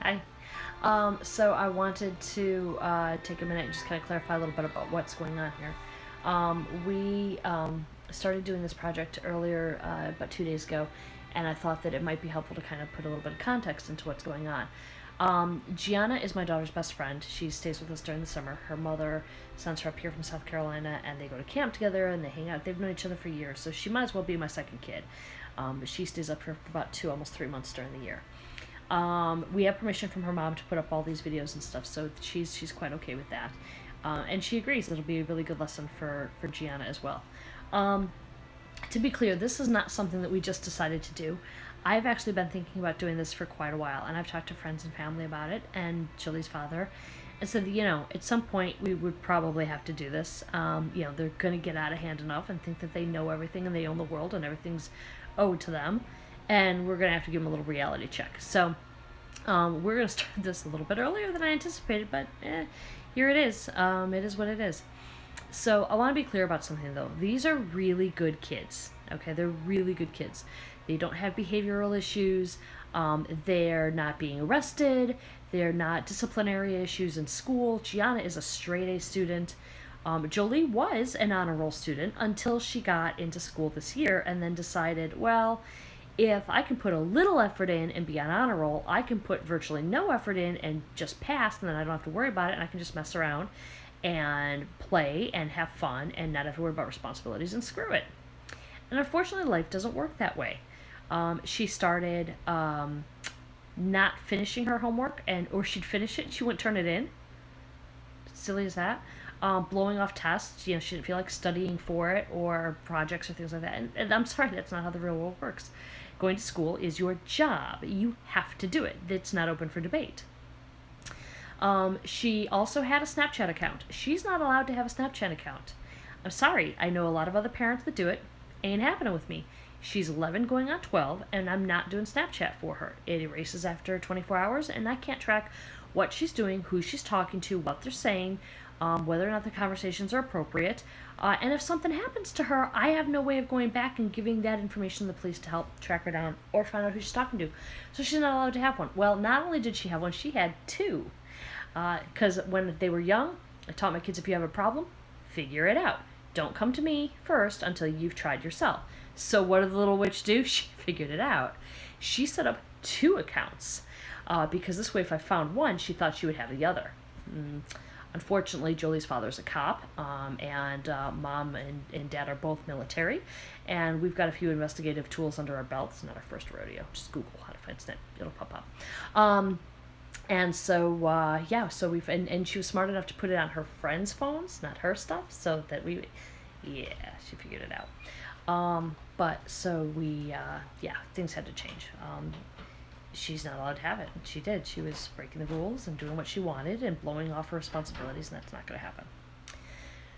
Hi. So I wanted to take a minute and just kind of clarify a little bit about what's going on here. We started doing this project earlier, about 2 days ago, and I thought that it might be helpful to kind of put a little bit of context into what's going on. Gianna is my daughter's best friend. She stays with us during the summer. Her mother sends her up here from South Carolina, and they go to camp together and they hang out. They've known each other for years, so she might as well be my second kid. But she stays up here for about almost 3 months during the year. We have permission from her mom to put up all these videos and stuff, so she's quite okay with that, and she agrees it'll be a really good lesson for Gianna as well. To be clear, this is not something that we just decided to do. I've actually been thinking about doing this for quite a while, and I've talked to friends and family about it, and Jilly's father, and said, at some point we would probably have to do this. They're going to get out of hand enough and think that they know everything and they own the world and everything's owed to them, and we're going to have to give them a little reality check. So we're going to start this a little bit earlier than I anticipated, but here it is. It is what it is. So I want to be clear about something, though. These are really good kids. Okay, they're really good kids. They don't have behavioral issues. They're not being arrested. They're not disciplinary issues in school. Gianna is a straight A student. Jolie was an honor roll student until she got into school this year and then decided, well, if I can put a little effort in and be on honor roll, I can put virtually no effort in and just pass, and then I don't have to worry about it, and I can just mess around and play and have fun and not have to worry about responsibilities and screw it. And unfortunately, life doesn't work that way. She started not finishing her homework, or she'd finish it and she wouldn't turn it in. Silly as that. Blowing off tests. She didn't feel like studying for it or projects or things like that. And I'm sorry, that's not how the real world works. Going to school is your job. You have to do it. It's not open for debate. She also had a Snapchat account. She's not allowed to have a Snapchat account. I'm sorry. I know a lot of other parents that do it. Ain't happening with me. She's 11 going on 12, and I'm not doing Snapchat for her. It erases after 24 hours, and I can't track what she's doing, who she's talking to, what they're saying, whether or not the conversations are appropriate. And if something happens to her, I have no way of going back and giving that information to the police to help track her down or find out who she's talking to. So she's not allowed to have one. Well, not only did she have one, she had two. Because when they were young, I taught my kids, if you have a problem, figure it out. Don't come to me first until you've tried yourself. So what did the little witch do? She figured it out. She set up two accounts because this way, if I found one, she thought she would have the other. Unfortunately, Jolie's father's a cop, and mom and dad are both military, and we've got a few investigative tools under our belts. It's not our first rodeo. Just Google how to find Snap. It'll pop up. And so, so and she was smart enough to put it on her friends' phones, not her stuff, so that she figured it out. But so things had to change. She's not allowed to have it. She did. She was breaking the rules and doing what she wanted and blowing off her responsibilities, and that's not going to happen.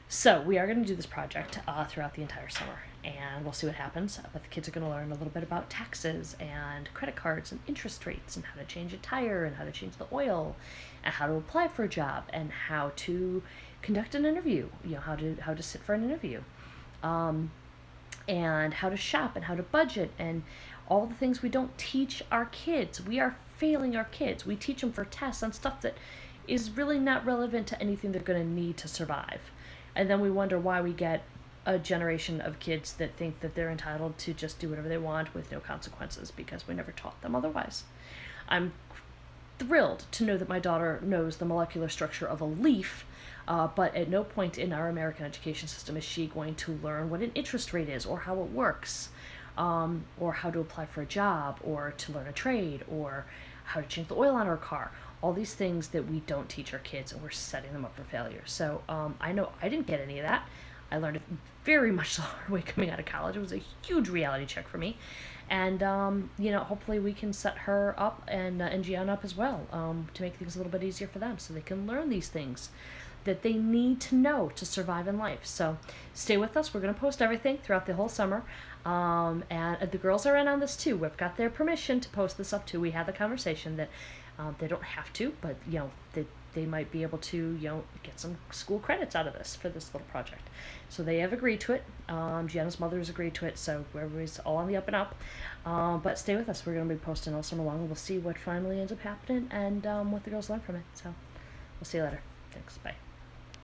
So we are going to do this project throughout the entire summer, and we'll see what happens. But the kids are going to learn a little bit about taxes and credit cards and interest rates and how to change a tire and how to change the oil and how to apply for a job and how to conduct an interview, how to sit for an interview, and how to shop and how to budget and all the things we don't teach our kids. We are failing our kids. We teach them for tests on stuff that is really not relevant to anything they're going to need to survive. And then we wonder why we get a generation of kids that think that they're entitled to just do whatever they want with no consequences because we never taught them otherwise. I'm thrilled to know that my daughter knows the molecular structure of a leaf, but at no point in our American education system is she going to learn what an interest rate is or how it works, or how to apply for a job or to learn a trade or how to change the oil on our car. All these things that we don't teach our kids, and we're setting them up for failure. So I know I didn't get any of that. I learned it very much the hard way coming out of college. It was a huge reality check for me. And, hopefully we can set her up and Gianna up as well to make things a little bit easier for them so they can learn these things that they need to know to survive in life. So stay with us. We're going to post everything throughout the whole summer. And the girls are in on this too. We've got their permission to post this up too. We had the conversation that they don't have to, but they might be able to get some school credits out of this for this little project. So they have agreed to it. Gianna's mother has agreed to it, so everybody's all on the up and up. But stay with us. We're going to be posting all summer long, and we'll see what finally ends up happening and what the girls learn from it. So we'll see you later. Thanks. Bye.